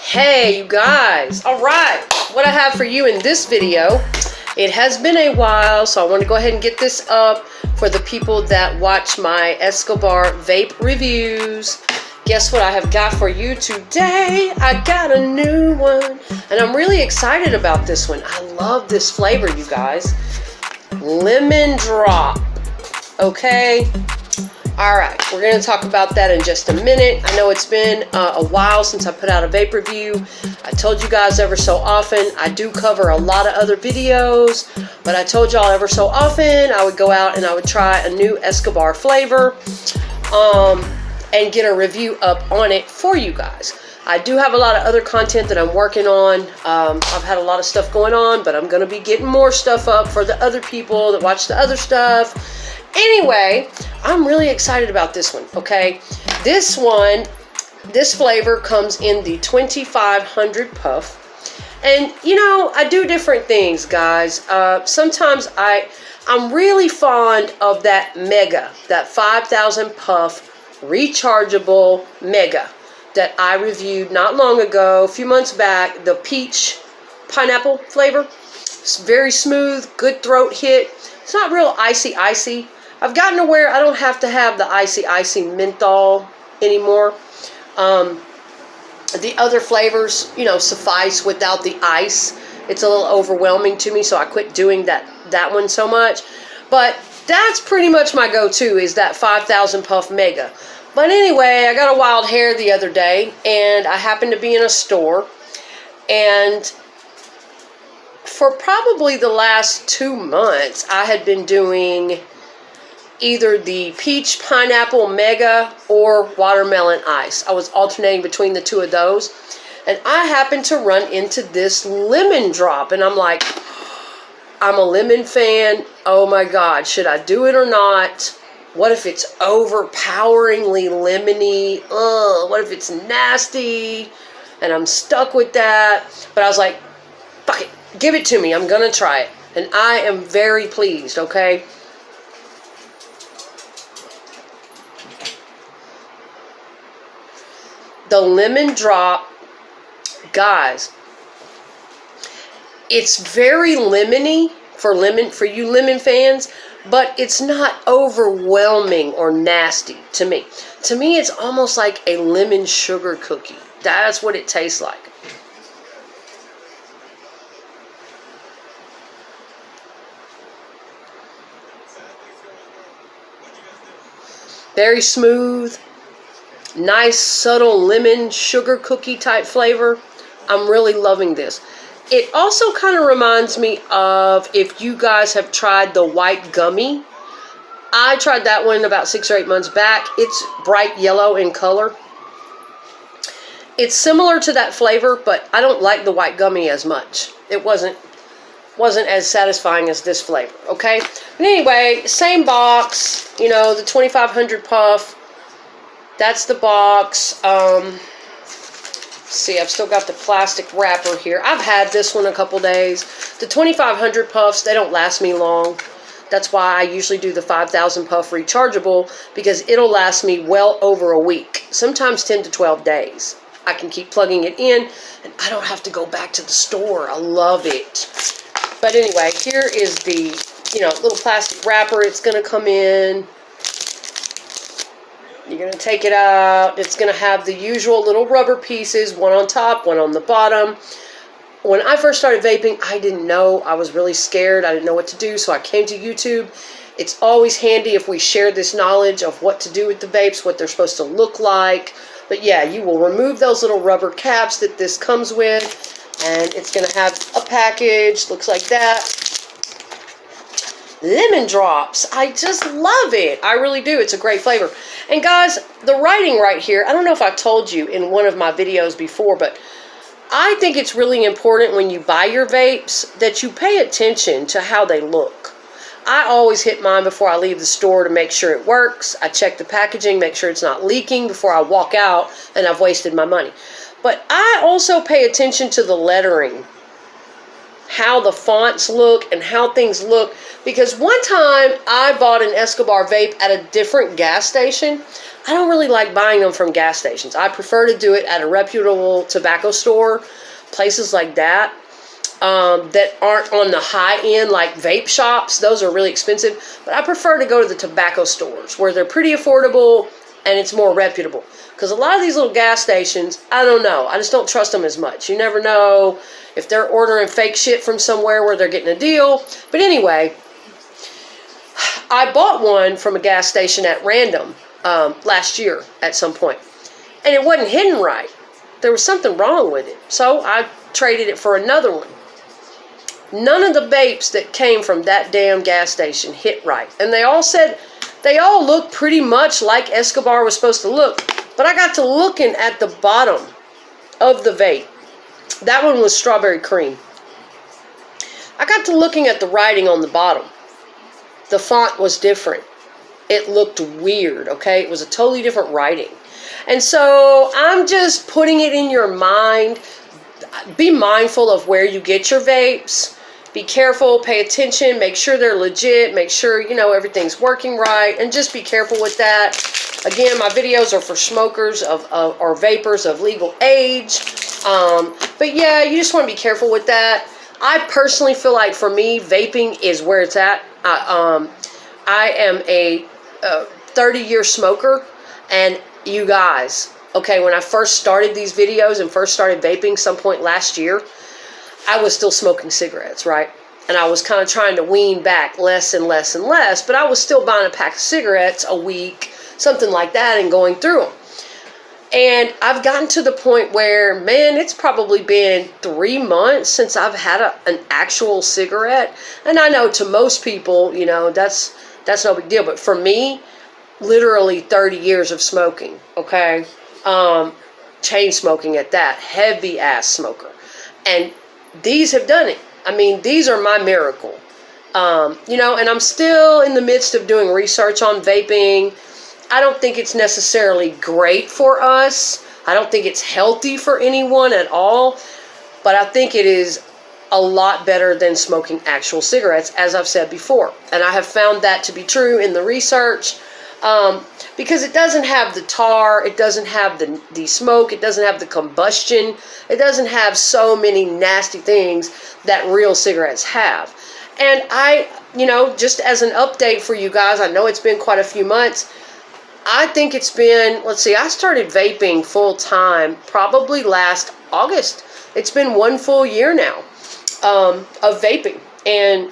Hey, you guys. All right. What I have for you in this video, it has been a while, so I want to go ahead and get this up for the people that watch my Escobar vape reviews. Guess what I have got for you today? I got a new one, and I'm really excited about this one. I love this flavor, you guys. Lemon drop. Okay. All right, we're going to talk about that in just a minute. I know it's been a while since I put out a vape review. I told you guys ever so often, I do cover a lot of other videos, but I told y'all ever so often I would go out and I would try a new Escobar flavor and get a review up on it for you guys. I do have a lot of other content that I'm working on. I've had a lot of stuff going on, but I'm going to be getting more stuff up for the other people that watch the other stuff. Anyway, I'm really excited about this one, okay? This flavor comes in the 2500 puff. And, you know, I do different things, guys. Sometimes I'm really fond of that mega, that 5000 puff rechargeable mega that I reviewed not long ago, a few months back, the peach pineapple flavor. It's very smooth, good throat hit. It's not real icy. I've gotten to where I don't have to have the icy menthol anymore. The other flavors, you know, suffice without the ice. It's a little overwhelming to me, so I quit doing that one so much. But that's pretty much my go-to, is that 5000 puff mega. But anyway, I got a wild hair the other day, and I happened to be in a store, and for probably the last 2 months, I had been doing either the peach pineapple mega or watermelon ice. I was alternating between the two of those, and I happened to run into this lemon drop, and I'm like, I'm a lemon fan. Oh my God, should I do it or not? What if it's overpoweringly lemony? What if it's nasty? And I'm stuck with that. But I was like, fuck it, give it to me. I'm gonna try it, and I am very pleased. Okay. The lemon drop, guys, it's very lemony for you lemon fans, but it's not overwhelming or nasty to me. To me, it's almost like a lemon sugar cookie. That's what it tastes like. Very smooth. Nice, subtle lemon sugar cookie type flavor. I'm really loving this. It also kind of reminds me of, if you guys have tried the white gummy. I tried that one about 6 or 8 months back. It's bright yellow in color. It's similar to that flavor, but I don't like the white gummy as much. It wasn't as satisfying as this flavor, okay? But anyway, same box, you know, the 2500 puff. That's the box. See, I've still got the plastic wrapper here. I've had this one a couple days. The 2500 puffs, they don't last me long. That's why I usually do the 5000 puff rechargeable, because it'll last me well over a week, sometimes 10 to 12 days. I can keep plugging it in, and I don't have to go back to the store. I love it. But anyway, here is the, you know, little plastic wrapper it's going to come in. You're going to take it out. It's going to have the usual little rubber pieces, one on top, one on the bottom. When I first started vaping, I didn't know. I was really scared. I didn't know what to do, so I came to YouTube. It's always handy if we share this knowledge of what to do with the vapes, what they're supposed to look like. But yeah, you will remove those little rubber caps that this comes with, and it's going to have a package. Looks like that. Lemon drops. I just love it. I really do. It's a great flavor. And guys, the writing right here, I don't know if I've told you in one of my videos before, but I think it's really important when you buy your vapes that you pay attention to how they look. I always hit mine before I leave the store to make sure it works. I check the packaging, make sure it's not leaking before I walk out and I've wasted my money. But I also pay attention to the lettering. how the fonts look and how things look. Because one time I bought an Escobar vape at a different gas station. I don't really like buying them from gas stations. I prefer to do it at a reputable tobacco store, places like that, that aren't on the high end like vape shops. Those are really expensive. But I prefer to go to the tobacco stores where they're pretty affordable and it's more reputable. Because a lot of these little gas stations, I don't know. I just don't trust them as much. You never know if they're ordering fake shit from somewhere where they're getting a deal. But anyway, I bought one from a gas station at random last year at some point. And it wasn't hidden right. There was something wrong with it. So I traded it for another one. None of the vapes that came from that damn gas station hit right. And they all said, they all look pretty much like Escobar was supposed to look. But I got to looking at the bottom of the vape. That one was strawberry cream. I got to looking at the writing on the bottom. The font was different. It looked weird, okay? It was a totally different writing. And so I'm just putting it in your mind. Be mindful of where you get your vapes. Be careful, pay attention, make sure they're legit, make sure, you know, everything's working right, and just be careful with that. Again, my videos are for smokers or vapors of legal age. But yeah, you just want to be careful with that. I personally feel like for me, vaping is where it's at. I am a 30-year smoker, and you guys, okay, when I first started these videos and first started vaping some point last year, I was still smoking cigarettes, right? And I was kind of trying to wean back less and less and less, but I was still buying a pack of cigarettes a week, something like that, and going through them. And I've gotten to the point where, man, it's probably been 3 months since I've had an actual cigarette. And I know to most people, you know, that's no big deal. But for me, literally 30 years of smoking, okay? Chain smoking at that, heavy ass smoker. And these have done it. I mean, these are my miracle. You know, and I'm still in the midst of doing research on vaping. I don't think it's necessarily great for us. I don't think it's healthy for anyone at all. But I think it is a lot better than smoking actual cigarettes, as I've said before. And I have found that to be true in the research. Because it doesn't have the tar, it doesn't have the smoke, it doesn't have the combustion, it doesn't have so many nasty things that real cigarettes have. And I, you know, just as an update for you guys, I know it's been quite a few months. I think it's been, let's see, I started vaping full time probably last August. It's been 1 full year now of vaping. And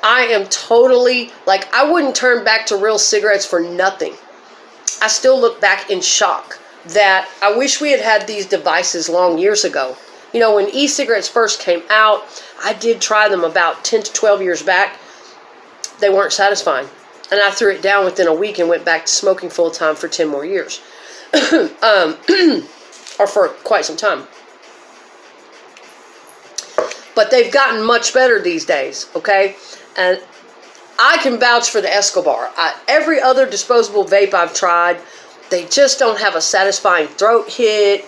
I am totally, like, I wouldn't turn back to real cigarettes for nothing. I still look back in shock that I wish we had had these devices long years ago. You know, when e-cigarettes first came out, I did try them about 10 to 12 years back. They weren't satisfying. And I threw it down within a week and went back to smoking full time for 10 more years. Or for quite some time. But they've gotten much better these days, okay? And I can vouch for the Escobar. Every other disposable vape I've tried, they just don't have a satisfying throat hit,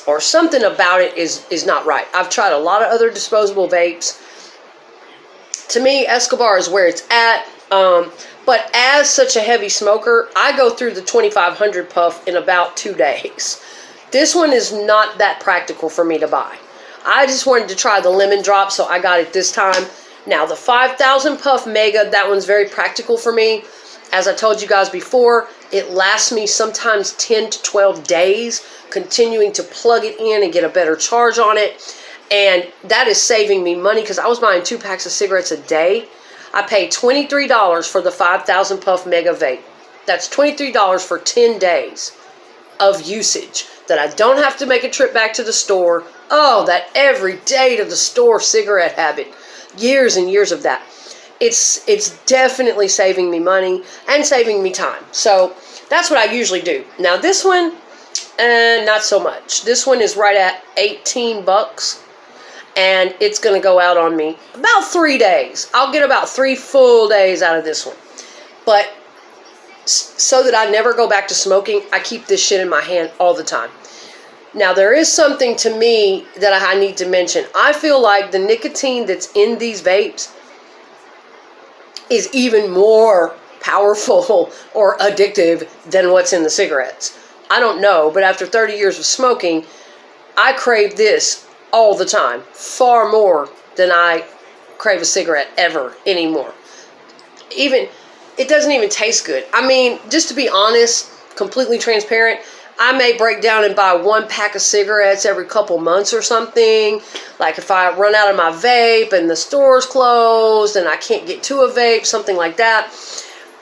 or something about it is not right. I've tried a lot of other disposable vapes. To me, Escobar is where it's at. But as such a heavy smoker, I go through the 2500 puff in about 2 days. This one is not that practical for me to buy. I just wanted to try the lemon drop, so I got it this time. Now, the 5000 puff mega, that one's very practical for me. As I told you guys before, it lasts me sometimes 10 to 12 days, continuing to plug it in and get a better charge on it. And that is saving me money because I was buying 2 packs of cigarettes a day. I paid $23 for the 5000 puff mega vape. That's $23 for 10 days of usage that I don't have to make a trip back to the store. Oh, that every day to the store cigarette habit. Years and years of that. It's definitely saving me money and saving me time. So that's what I usually do. Now this one, not so much. This one is right at 18 bucks. And it's going to go out on me about 3 days. I'll get about 3 full days out of this one. But so that I never go back to smoking, I keep this shit in my hand all the time. Now, there is something to me that I need to mention. I feel like the nicotine that's in these vapes is even more powerful or addictive than what's in the cigarettes. I don't know, but after 30 years of smoking, I crave this all the time, far more than I crave a cigarette ever anymore. Even, it doesn't even taste good. I mean, just to be honest, completely transparent, I may break down and buy one pack of cigarettes every couple months or something. Like if I run out of my vape and the store's closed and I can't get to a vape, something like that.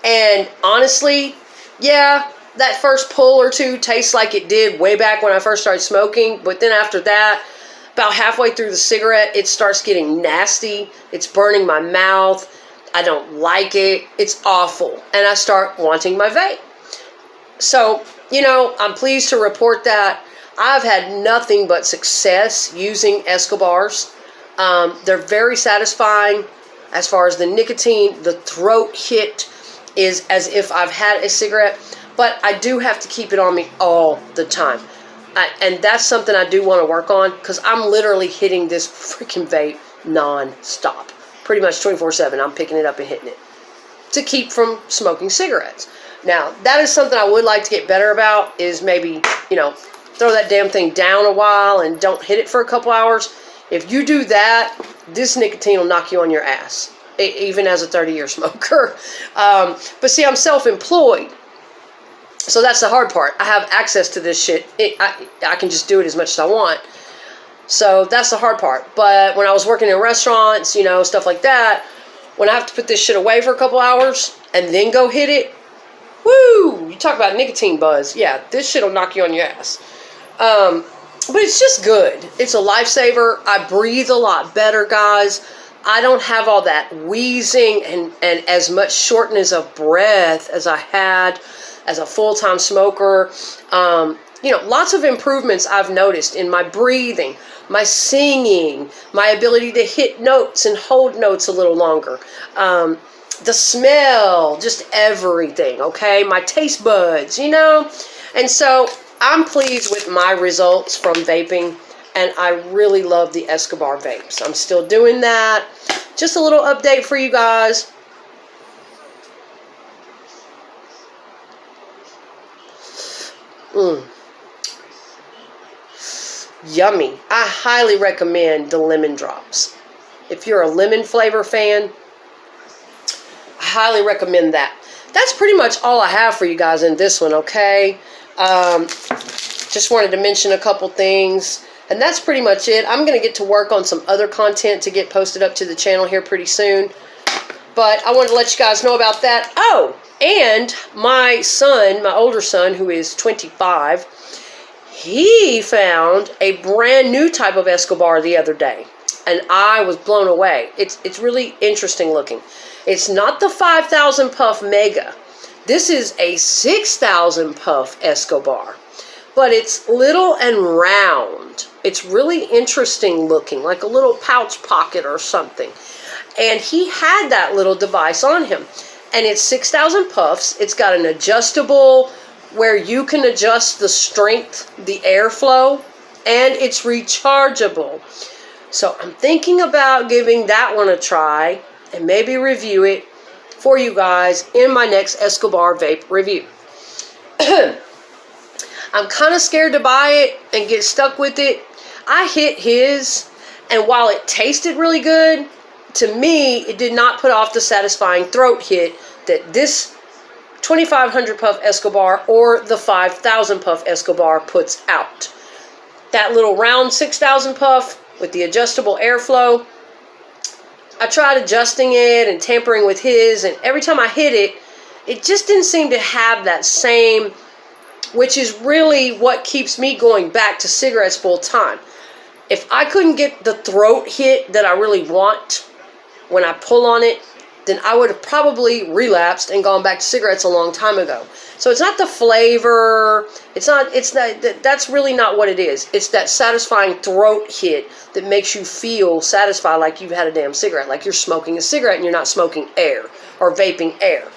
And honestly, yeah, that first pull or two tastes like it did way back when I first started smoking. But then after that, about halfway through the cigarette, it starts getting nasty. It's burning my mouth. I don't like it. It's awful. And I start wanting my vape. So, you know, I'm pleased to report that I've had nothing but success using Escobars. They're very satisfying as far as the nicotine. The throat hit is as if I've had a cigarette, but I do have to keep it on me all the time. And that's something I do want to work on, because I'm literally hitting this freaking vape non-stop. Pretty much 24/7, I'm picking it up and hitting it to keep from smoking cigarettes. Now, that is something I would like to get better about, is maybe, you know, throw that damn thing down a while and don't hit it for a couple hours. If you do that, this nicotine will knock you on your ass, even as a 30-year smoker. But see, I'm self-employed, so that's the hard part. I have access to this shit. I can just do it as much as I want. So that's the hard part. But when I was working in restaurants, you know, stuff like that, when I have to put this shit away for a couple hours and then go hit it, woo! You talk about nicotine buzz. Yeah, this shit will knock you on your ass. But it's just good. It's a lifesaver. I breathe a lot better, guys. I don't have all that wheezing and as much shortness of breath as I had as a full-time smoker. You know, lots of improvements I've noticed in my breathing, my singing, my ability to hit notes and hold notes a little longer. The smell, just everything, okay? My taste buds, you know? And so I'm pleased with my results from vaping, and I really love the Escobar vapes. I'm still doing that. Just a little update for you guys. Yummy. I highly recommend the lemon drops. If you're a lemon flavor fan, I highly recommend that. That's pretty much all I have for you guys in this one, okay? Just wanted to mention a couple things, and that's pretty much it. I'm going to get to work on some other content to get posted up to the channel here pretty soon, but I wanted to let you guys know about that. Oh, and my son, my older son, who is 25, he found a brand new type of Escobar the other day, and I was blown away. It's really interesting looking. It's not the 5,000 puff Mega. This is a 6,000 puff Escobar, but it's little and round. It's really interesting looking, like a little pouch pocket or something. And he had that little device on him, and it's 6,000 puffs. It's got an adjustable where you can adjust the strength, the airflow, and it's rechargeable. So I'm thinking about giving that one a try and maybe review it for you guys in my next Escobar vape review. I'm kind of scared to buy it and get stuck with it. I hit his, and while it tasted really good, to me, it did not put off the satisfying throat hit that this 2,500 puff Escobar or the 5,000 puff Escobar puts out. That little round 6,000 puff with the adjustable airflow, I tried adjusting it and tampering with his, and every time I hit it, it just didn't seem to have that same, which is really what keeps me going back to cigarettes full time. If I couldn't get the throat hit that I really want when I pull on it, then I would have probably relapsed and gone back to cigarettes a long time ago. So it's not the flavor, that's really not what it is. It's that satisfying throat hit that makes you feel satisfied like you've had a damn cigarette, like you're smoking a cigarette and you're not smoking air or vaping air.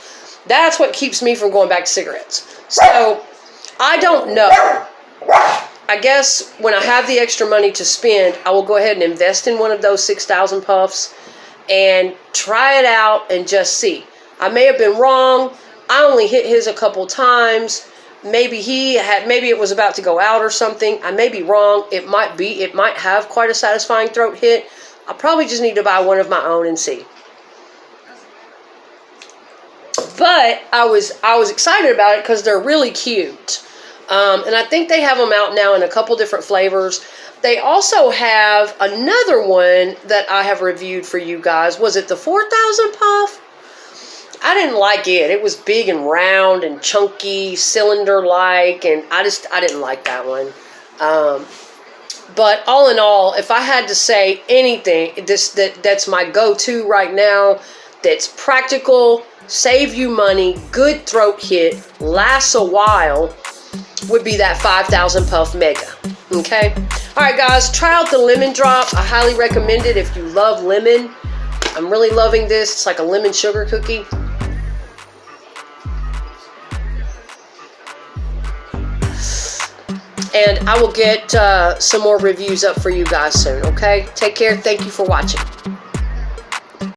That's what keeps me from going back to cigarettes. So I don't know. I guess when I have the extra money to spend, I will go ahead and invest in one of those 6,000 puffs and try it out and just see. I may have been wrong. I only hit his a couple times. Maybe it was about to go out or something. I may be wrong. It might have quite a satisfying throat hit. I probably just need to buy one of my own and see. But I was excited about it because they're really cute. And I think they have them out now in a couple different flavors. They also have another one that I have reviewed for you guys. Was it the 4,000 puff? I didn't like it. It was big and round and chunky, cylinder-like, and I didn't like that one. But all in all, if I had to say anything, that's my go-to right now, that's practical, save you money, good throat hit, lasts a while, would be that 5,000 puff mega. Okay? Alright guys, try out the lemon drop. I highly recommend it if you love lemon. I'm really loving this. It's like a lemon sugar cookie. And I will get some more reviews up for you guys soon, okay? Take care. Thank you for watching.